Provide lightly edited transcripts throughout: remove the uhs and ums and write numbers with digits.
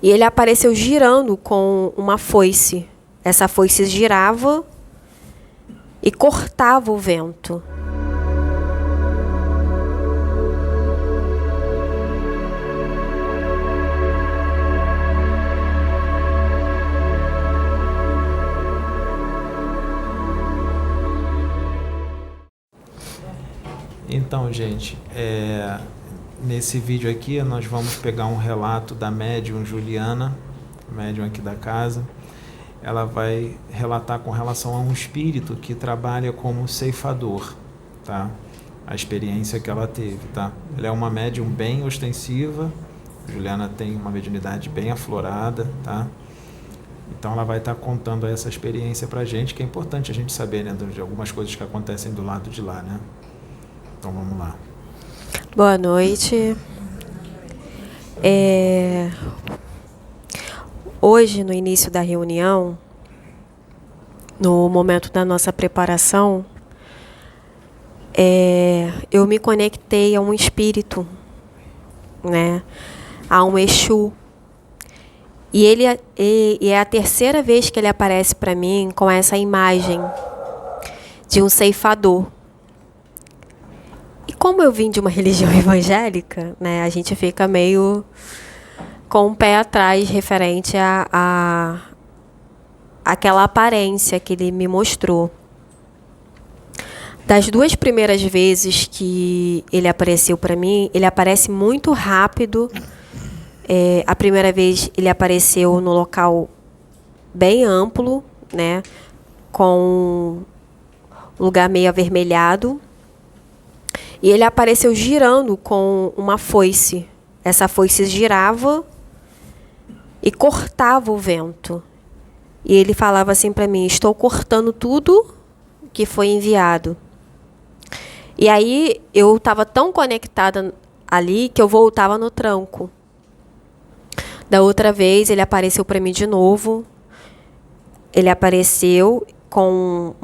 E ele apareceu girando com uma foice. Essa foice girava e cortava o vento. Então, gente, nesse vídeo aqui nós vamos pegar um relato da médium Juliana, médium aqui da casa. Ela vai relatar com relação a um espírito que trabalha como ceifador, tá? A experiência que ela teve, tá? Ela é uma médium bem ostensiva. Juliana tem uma mediunidade bem aflorada, tá? Então ela vai estar contando essa experiência pra gente, que é importante a gente saber, né, de algumas coisas que acontecem do lado de lá, né? Então vamos lá. Boa noite. Hoje, no início da reunião, no momento da nossa preparação, eu me conectei a um espírito, né? A um Exu. E é a terceira vez que ele aparece para mim com essa imagem de um ceifador. E como eu vim de uma religião evangélica, né, a gente fica meio com o pé atrás referente a aquela aparência que ele me mostrou. Das duas primeiras vezes que ele apareceu para mim, ele aparece muito rápido. A primeira vez ele apareceu no local bem amplo, né, com um lugar meio avermelhado. E ele apareceu girando com uma foice. Essa foice girava e cortava o vento. E ele falava assim para mim: estou cortando tudo que foi enviado. E aí eu estava tão conectada ali que eu voltava no tranco. Da outra vez ele apareceu para mim de novo. Ele apareceu com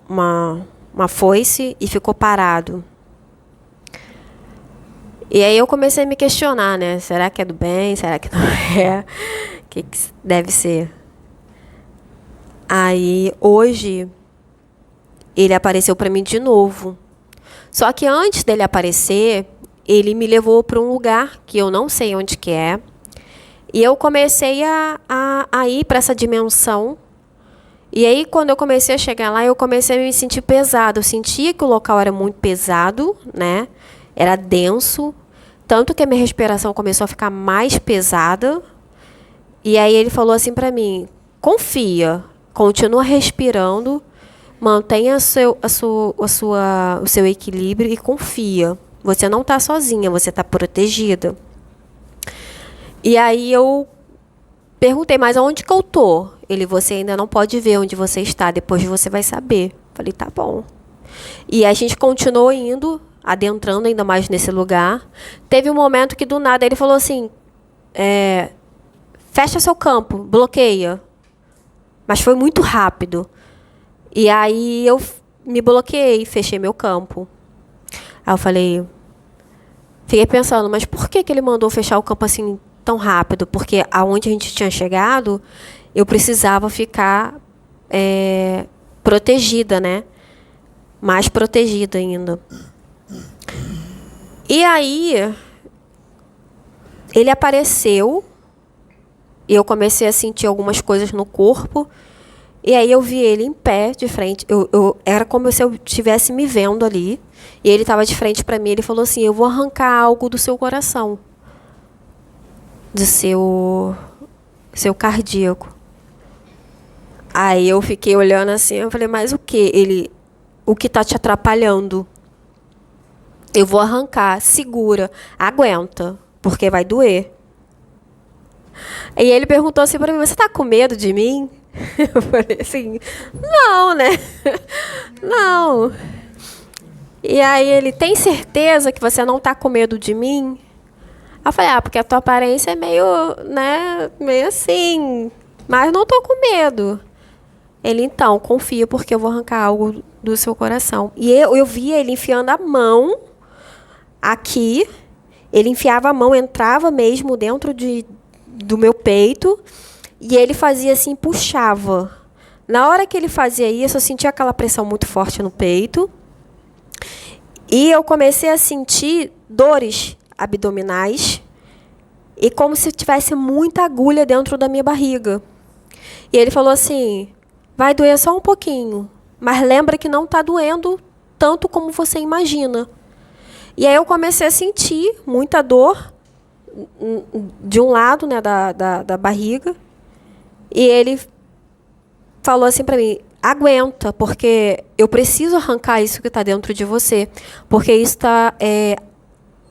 uma foice e ficou parado. E aí eu comecei a me questionar, né? Será que é do bem? Será que não é? O que deve ser? Aí, hoje, ele apareceu para mim de novo. Só que antes dele aparecer, ele me levou para um lugar que eu não sei onde que é. E eu comecei a ir para essa dimensão. E aí, quando eu comecei a chegar lá, eu comecei a me sentir pesado. Eu sentia que o local era muito pesado, né? Era denso, tanto que a minha respiração começou a ficar mais pesada. E aí ele falou assim para mim: confia, continua respirando, mantenha o seu equilíbrio e confia. Você não está sozinha, você está protegida. E aí eu perguntei: mas aonde que eu tô? Ele: você ainda não pode ver onde você está, depois você vai saber. Falei: tá bom. E a gente continuou indo, adentrando ainda mais nesse lugar. Teve um momento que do nada ele falou assim: fecha seu campo, bloqueia. Mas foi muito rápido. E aí eu me bloqueei, fechei meu campo. Aí eu fiquei pensando: mas por que ele mandou fechar o campo assim tão rápido? Porque aonde a gente tinha chegado, eu precisava ficar protegida, né? Mais protegida ainda. E aí, ele apareceu, e eu comecei a sentir algumas coisas no corpo, e aí eu vi ele em pé, de frente. Era como se eu estivesse me vendo ali, e ele estava de frente para mim. Ele falou assim: eu vou arrancar algo do seu coração, do seu cardíaco. Aí eu fiquei olhando assim, eu falei: mas o que? O que está te atrapalhando? Eu vou arrancar, segura, aguenta, porque vai doer. E ele perguntou assim para mim: você está com medo de mim? Eu falei assim: não, né? Não. E aí ele: tem certeza que você não está com medo de mim? Eu falei: porque a tua aparência é meio, né, meio assim, mas não estou com medo. Ele: então, confia, porque eu vou arrancar algo do seu coração. E eu vi ele enfiando a mão aqui. Ele enfiava a mão, entrava mesmo dentro do meu peito, e ele fazia assim, puxava. Na hora que ele fazia isso, eu sentia aquela pressão muito forte no peito. E eu comecei a sentir dores abdominais e como se tivesse muita agulha dentro da minha barriga. E ele falou assim, vai doer só um pouquinho, mas lembra que não está doendo tanto como você imagina. E aí eu comecei a sentir muita dor de um lado, né, da barriga. E ele falou assim para mim, aguenta, porque eu preciso arrancar isso que está dentro de você. Porque isso tá,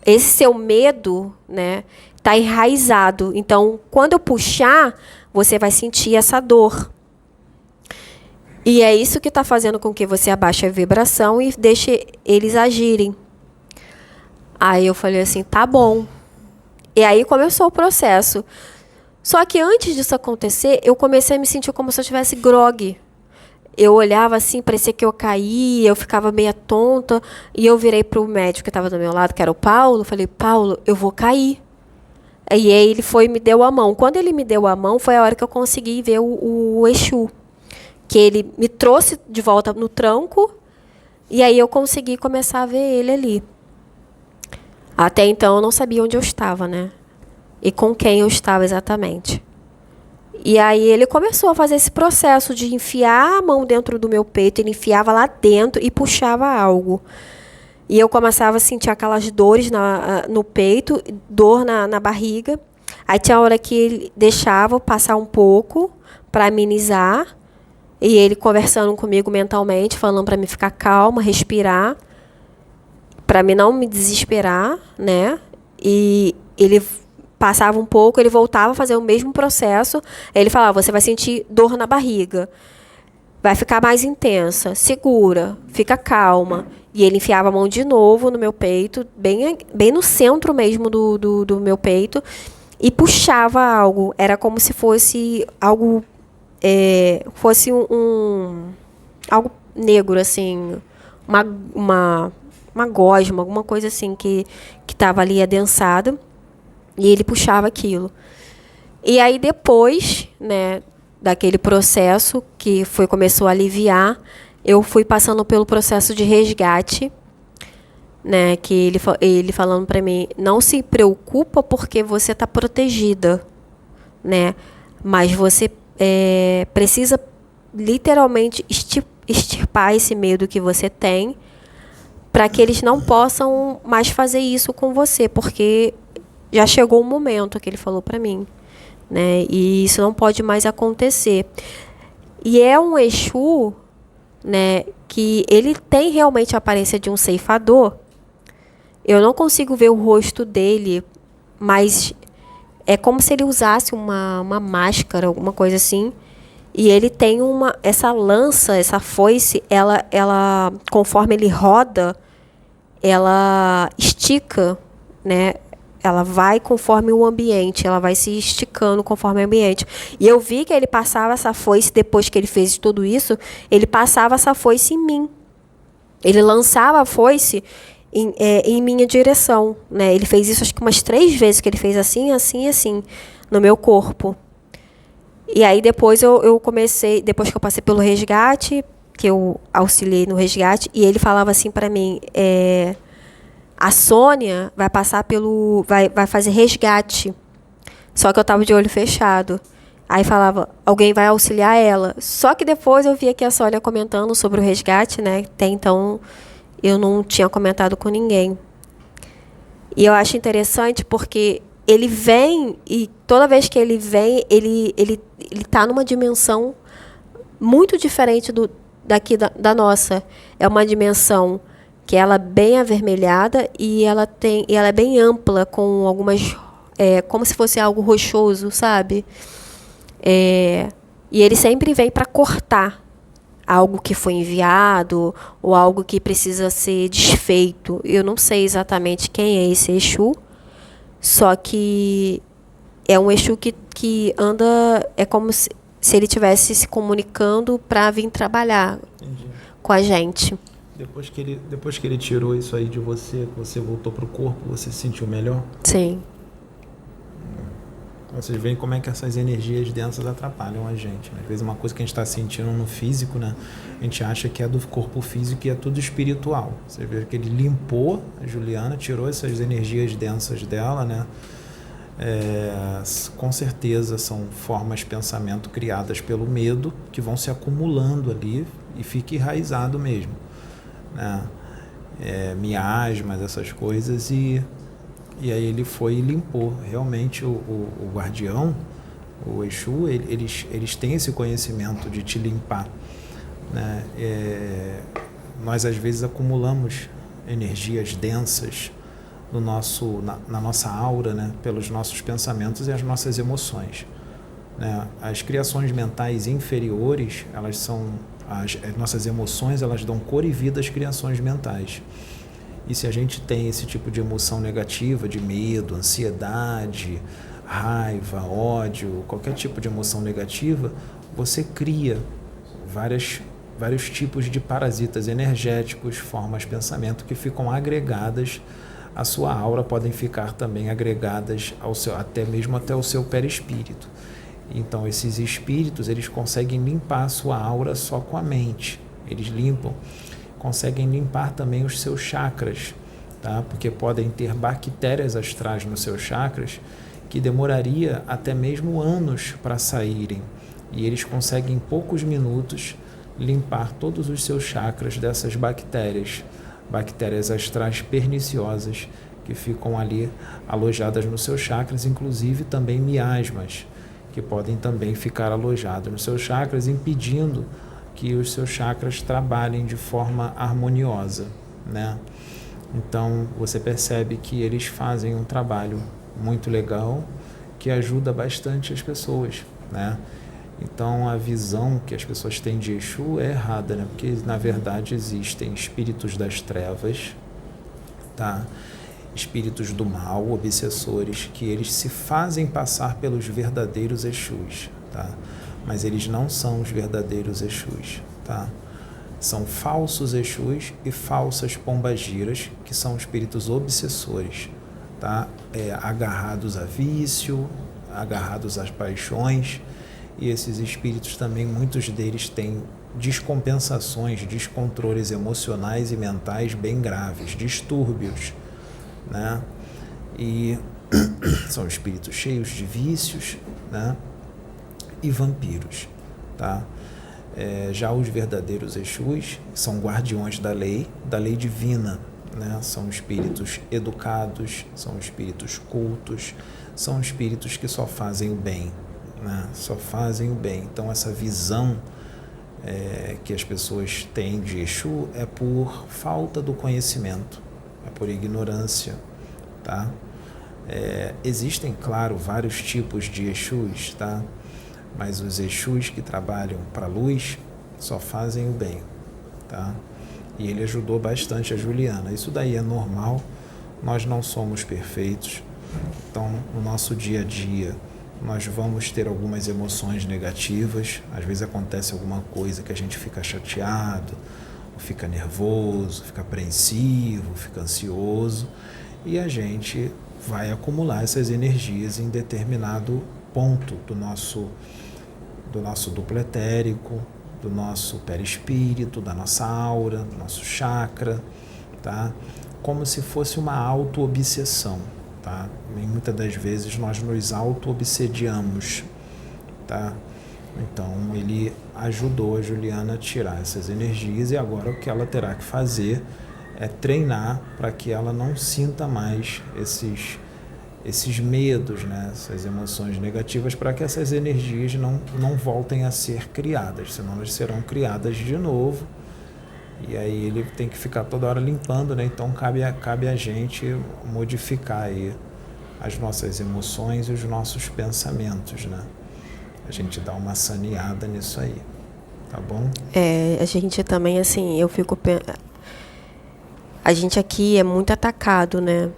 esse seu medo, né, está enraizado. Então, quando eu puxar, você vai sentir essa dor. E é isso que está fazendo com que você abaixe a vibração e deixe eles agirem. Aí eu falei assim, tá bom. E aí começou o processo. Só que antes disso acontecer, eu comecei a me sentir como se eu tivesse grogue. Eu olhava assim, parecia que eu caía, eu ficava meia tonta. E eu virei para o médico que estava do meu lado, que era o Paulo. Falei, Paulo, eu vou cair. E aí ele foi e me deu a mão. Quando ele me deu a mão, foi a hora que eu consegui ver o Exu. Que ele me trouxe de volta no tranco. E aí eu consegui começar a ver ele ali. Até então eu não sabia onde eu estava, né? E com quem eu estava exatamente. E aí ele começou a fazer esse processo de enfiar a mão dentro do meu peito. Ele enfiava lá dentro e puxava algo. E eu começava a sentir aquelas dores no peito, dor na barriga. Aí tinha a hora que ele deixava passar um pouco para amenizar. E ele conversando comigo mentalmente, falando para mim ficar calma, respirar. Para mim não me desesperar, né? E ele passava um pouco, ele voltava a fazer o mesmo processo. Ele falava, você vai sentir dor na barriga. Vai ficar mais intensa. Segura, fica calma. E ele enfiava a mão de novo no meu peito, bem no centro mesmo do meu peito, e puxava algo. Era como se fosse algo... fosse algo negro, assim. Uma gosma, alguma coisa assim que estava ali adensada. E ele puxava aquilo. E aí depois, né, daquele processo que começou a aliviar, eu fui passando pelo processo de resgate, né, que ele falando para mim, não se preocupa porque você está protegida, né, mas você precisa literalmente extirpar esse medo que você tem para que eles não possam mais fazer isso com você, porque já chegou o momento que ele falou para mim, né? E isso não pode mais acontecer. E é um Exu, né, que ele tem realmente a aparência de um ceifador. Eu não consigo ver o rosto dele, mas é como se ele usasse uma máscara, alguma coisa assim. E ele tem essa lança, essa foice, ela conforme ele roda, ela estica, né? Ela vai conforme o ambiente, ela vai se esticando conforme o ambiente. E eu vi que ele passava essa foice, depois que ele fez tudo isso, ele passava essa foice em mim. Ele lançava a foice em minha direção, né? Ele fez isso acho que umas 3 vezes, que ele fez assim, assim, assim, no meu corpo. E aí depois eu comecei, depois que eu passei pelo resgate, que eu auxiliei no resgate, e ele falava assim para mim, a Sônia vai passar vai fazer resgate. Só que eu estava de olho fechado. Aí falava, alguém vai auxiliar ela. Só que depois eu vi aqui a Sônia comentando sobre o resgate, né? Até então eu não tinha comentado com ninguém. E eu acho interessante porque ele vem, e toda vez que ele vem, ele tá numa dimensão muito diferente daqui da nossa. É uma dimensão que ela é bem avermelhada e ela é bem ampla, com algumas... como se fosse algo rochoso, sabe? E ele sempre vem para cortar algo que foi enviado ou algo que precisa ser desfeito. Eu não sei exatamente quem é esse Exu, só que é um Exu que anda... É como se ele estivesse se comunicando para vir trabalhar. Entendi. Com a gente. Depois que ele tirou isso aí de você, que você voltou pro corpo, você se sentiu melhor? Sim. Vocês veem como é que essas energias densas atrapalham a gente, né? Às vezes uma coisa que a gente está sentindo no físico, né? A gente acha que é do corpo físico e é tudo espiritual. Você vê que ele limpou a Juliana, tirou essas energias densas dela, né? Com certeza são formas de pensamento criadas pelo medo que vão se acumulando ali e fica enraizado mesmo, né? Miasmas, essas coisas, e aí ele foi e limpou. Realmente o guardião, o Exu, eles têm esse conhecimento de te limpar, né? Nós às vezes acumulamos energias densas no na nossa aura, né? Pelos nossos pensamentos e as nossas emoções, né? As criações mentais inferiores, elas são as nossas emoções, elas dão cor e vida às criações mentais. E se a gente tem esse tipo de emoção negativa, de medo, ansiedade, raiva, ódio, qualquer tipo de emoção negativa, você cria vários tipos de parasitas energéticos, formas de pensamento que ficam agregadas à sua aura, podem ficar também agregadas até o seu perispírito. Então esses espíritos, eles conseguem limpar a sua aura só com a mente. Eles conseguem limpar também os seus chakras, tá? Porque podem ter bactérias astrais nos seus chakras que demoraria até mesmo anos para saírem. E eles conseguem em poucos minutos limpar todos os seus chakras dessas bactérias astrais perniciosas que ficam ali alojadas nos seus chakras, inclusive também miasmas, que podem também ficar alojados nos seus chakras, impedindo que os seus chakras trabalhem de forma harmoniosa, né? Então, você percebe que eles fazem um trabalho muito legal que ajuda bastante as pessoas, né? Então, a visão que as pessoas têm de Exu é errada, né? Porque, na verdade, existem espíritos das trevas, tá? Espíritos do mal, obsessores, que eles se fazem passar pelos verdadeiros Exus, tá? Mas eles não são os verdadeiros Exus, tá? São falsos Exus e falsas pombagiras, que são espíritos obsessores, tá? Agarrados a vício, agarrados às paixões, e esses espíritos também, muitos deles têm descompensações, descontroles emocionais e mentais bem graves, distúrbios, né? E são espíritos cheios de vícios, né? E vampiros, tá? Já os verdadeiros Exus são guardiões da lei divina, né? São espíritos educados, são espíritos cultos, são espíritos que só fazem o bem, né? Só fazem o bem. Então essa visão que as pessoas têm de Exu é por falta do conhecimento, é por ignorância, tá? Existem, claro, vários tipos de Exus, tá? Mas os Exus que trabalham para a luz só fazem o bem, tá? E ele ajudou bastante a Juliana. Isso daí é normal, nós não somos perfeitos. Então, no nosso dia a dia, nós vamos ter algumas emoções negativas. Às vezes acontece alguma coisa que a gente fica chateado, fica nervoso, fica apreensivo, fica ansioso. E a gente vai acumular essas energias em determinado ponto do nosso duplo etérico, do nosso perispírito, da nossa aura, do nosso chakra, tá? Como se fosse uma auto-obsessão, tá? E muitas das vezes nós nos auto-obsediamos, tá? Então ele ajudou a Juliana a tirar essas energias, e agora o que ela terá que fazer é treinar para que ela não sinta mais esses medos, né? Essas emoções negativas, para que essas energias não voltem a ser criadas, senão elas serão criadas de novo, e aí ele tem que ficar toda hora limpando, né? Então cabe a gente modificar aí as nossas emoções e os nossos pensamentos, né? A gente dá uma saneada nisso aí, tá bom? A gente também, assim, a gente aqui é muito atacado, né?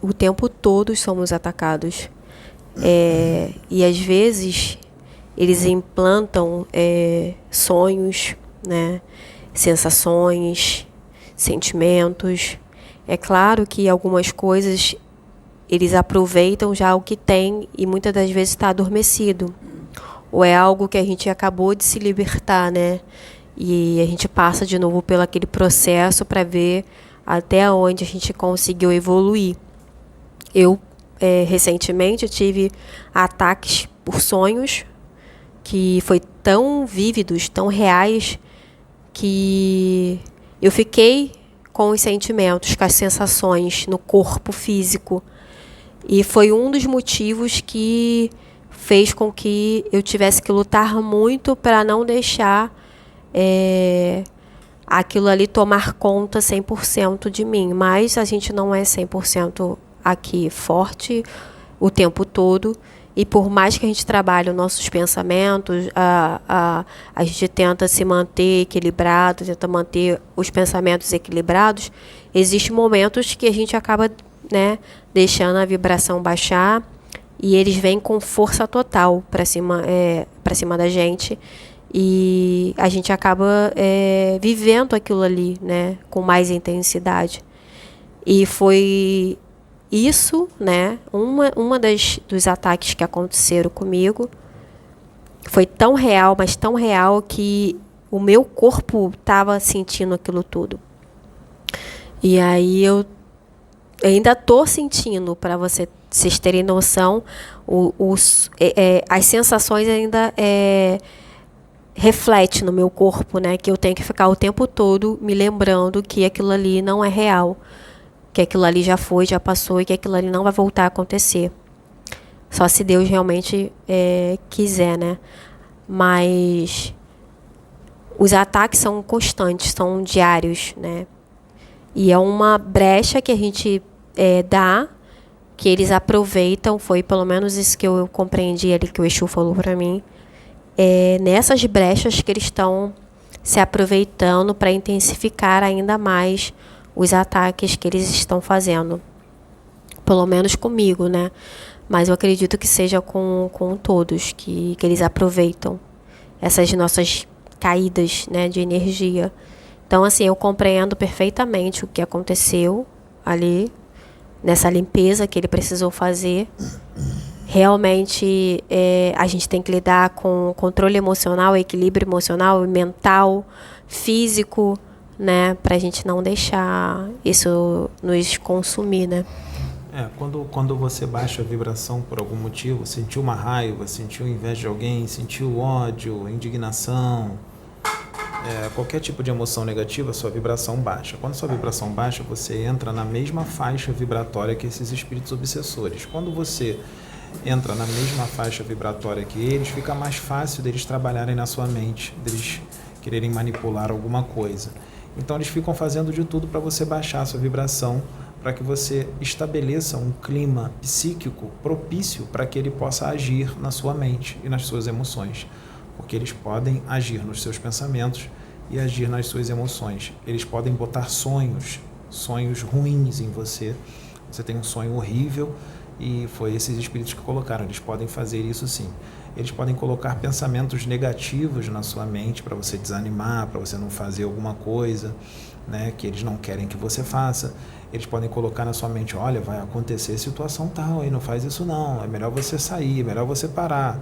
O tempo todo somos atacados. E às vezes eles implantam sonhos, né? Sensações, sentimentos. É claro que algumas coisas eles aproveitam já o que tem e muitas das vezes está adormecido. Ou é algo que a gente acabou de se libertar, né? E a gente passa de novo pelo aquele processo para ver até onde a gente conseguiu evoluir. Eu, recentemente, tive ataques por sonhos que foi tão vívidos, tão reais, que eu fiquei com os sentimentos, com as sensações no corpo físico. E foi um dos motivos que fez com que eu tivesse que lutar muito para não deixar aquilo ali tomar conta 100% de mim. Mas a gente não é 100% aqui forte o tempo todo. E por mais que a gente trabalhe os nossos pensamentos, a gente tenta se manter equilibrado, tenta manter os pensamentos equilibrados, existem momentos que a gente acaba, né, deixando a vibração baixar e eles vêm com força total para cima da gente. E a gente acaba vivendo aquilo ali, né, com mais intensidade. E foi isso, né, dos ataques que aconteceram comigo. Foi tão real, mas tão real que o meu corpo estava sentindo aquilo tudo. E aí eu ainda estou sentindo, para vocês terem noção, as sensações ainda reflete no meu corpo, né? Que eu tenho que ficar o tempo todo me lembrando que aquilo ali não é real, que aquilo ali já foi, já passou e que aquilo ali não vai voltar a acontecer. Só se Deus realmente quiser, né? Mas os ataques são constantes, são diários, né? E é uma brecha que a gente dá, que eles aproveitam, foi pelo menos isso que eu compreendi ali, que o Exu falou para mim. Nessas brechas que eles estão se aproveitando para intensificar ainda mais os ataques que eles estão fazendo. Pelo menos comigo, né? Mas eu acredito que seja com todos, que eles aproveitam essas nossas caídas, né, de energia. Então, assim, eu compreendo perfeitamente o que aconteceu ali, nessa limpeza que ele precisou fazer. Realmente, a gente tem que lidar com controle emocional, equilíbrio emocional, mental, físico, né? Pra gente não deixar isso nos consumir, né? Quando você baixa a vibração por algum motivo, sentiu uma raiva, sentiu inveja de alguém, sentiu ódio, indignação, qualquer tipo de emoção negativa, sua vibração baixa. Quando sua vibração baixa, você entra na mesma faixa vibratória que esses espíritos obsessores. Quando você entra na mesma faixa vibratória que eles, fica mais fácil deles trabalharem na sua mente, deles quererem manipular alguma coisa. Então eles ficam fazendo de tudo para você baixar a sua vibração, para que você estabeleça um clima psíquico propício para que ele possa agir na sua mente e nas suas emoções. Porque eles podem agir nos seus pensamentos e agir nas suas emoções. Eles podem botar sonhos ruins em você. Você tem um sonho horrível e foi esses espíritos que colocaram. Eles podem fazer isso sim. Eles podem colocar pensamentos negativos na sua mente para você desanimar, para você não fazer alguma coisa, né, que eles não querem que você faça. Eles podem colocar na sua mente, olha, vai acontecer situação tal, aí não faz isso não, é melhor você sair, é melhor você parar.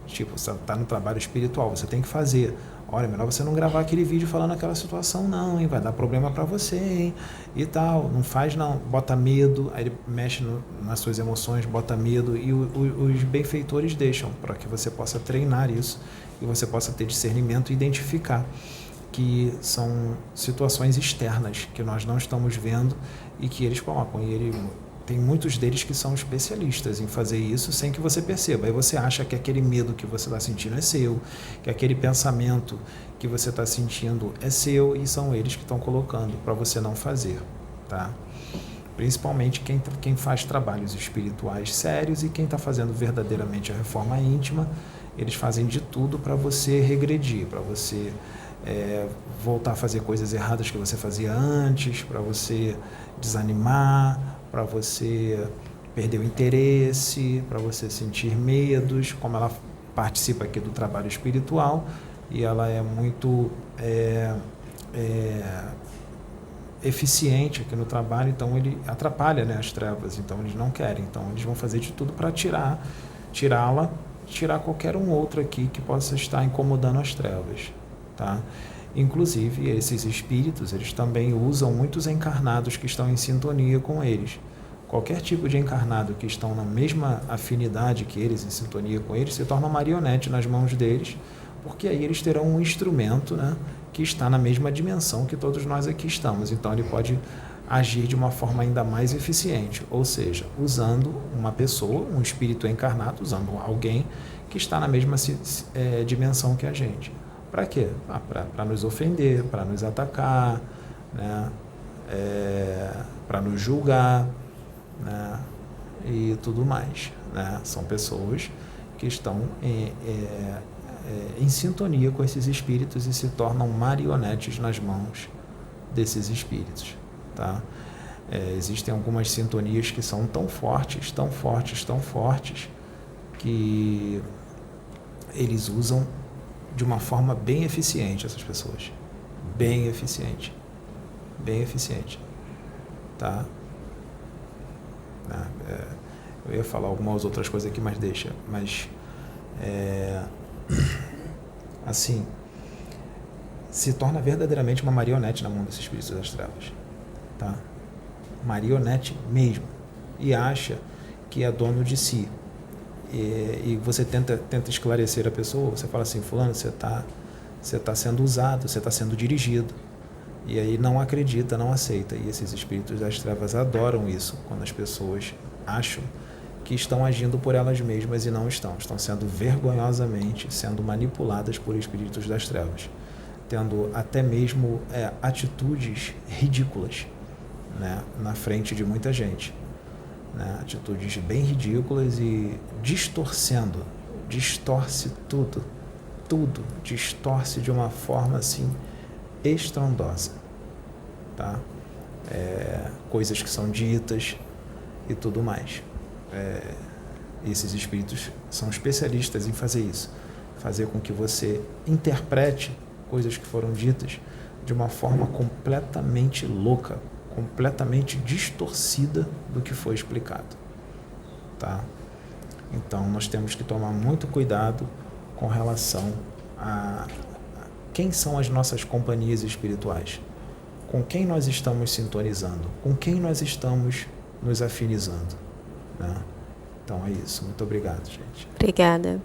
Tipo, você está no trabalho espiritual, você tem que fazer. Olha, é melhor você não gravar aquele vídeo falando aquela situação não, hein? Vai dar problema para você, hein? E tal, não faz não. Bota medo, aí ele mexe nas suas emoções, bota medo. E os benfeitores deixam para que você possa treinar isso e você possa ter discernimento e identificar que são situações externas que nós não estamos vendo e que eles colocam. E tem muitos deles que são especialistas em fazer isso sem que você perceba. Aí você acha que aquele medo que você está sentindo é seu, que aquele pensamento que você está sentindo é seu, e são eles que estão colocando para você não fazer, tá? Principalmente quem faz trabalhos espirituais sérios e quem está fazendo verdadeiramente a reforma íntima, eles fazem de tudo para você regredir, para você voltar a fazer coisas erradas que você fazia antes, para você desanimar, para você perder o interesse, para você sentir medos. Como ela participa aqui do trabalho espiritual e ela é muito eficiente aqui no trabalho, então ele atrapalha, né, as trevas, então eles não querem, então eles vão fazer de tudo para tirá-la, tirar qualquer um outro aqui que possa estar incomodando as trevas, tá? Inclusive, esses espíritos, eles também usam muitos encarnados que estão em sintonia com eles. Qualquer tipo de encarnado que estão na mesma afinidade que eles, em sintonia com eles, se torna marionete nas mãos deles, porque aí eles terão um instrumento, né, que está na mesma dimensão que todos nós aqui estamos. Então, ele pode agir de uma forma ainda mais eficiente, ou seja, usando uma pessoa, um espírito encarnado, usando alguém que está na mesma dimensão que a gente. Para quê? Para nos ofender, para nos atacar, né, para nos julgar, né, e tudo mais, né? São pessoas que estão em sintonia com esses espíritos e se tornam marionetes nas mãos desses espíritos, tá? Existem algumas sintonias que são tão fortes, tão fortes, tão fortes, que eles usam de uma forma bem eficiente essas pessoas. Bem eficiente. Bem eficiente. Tá? Eu ia falar algumas outras coisas aqui, mas deixa. Mas, assim, se torna verdadeiramente uma marionete na mão desses espíritos das trevas. Tá? Marionete mesmo. E acha que é dono de si. E você tenta esclarecer a pessoa, você fala assim, fulano, você tá sendo usado, você está sendo dirigido. E aí não acredita, não aceita. E esses espíritos das trevas adoram isso, quando as pessoas acham que estão agindo por elas mesmas e não estão. Estão sendo vergonhosamente sendo manipuladas por espíritos das trevas, tendo até mesmo atitudes ridículas, né, na frente de muita gente. Né, atitudes bem ridículas e distorce tudo, distorce de uma forma assim estrondosa, tá? Coisas que são ditas e tudo mais. Esses espíritos são especialistas em fazer isso, fazer com que você interprete coisas que foram ditas de uma forma completamente louca, completamente distorcida do que foi explicado, tá? Então, nós temos que tomar muito cuidado com relação a quem são as nossas companhias espirituais, com quem nós estamos sintonizando, com quem nós estamos nos afinizando, né? Então, é isso. Muito obrigado, gente. Obrigada.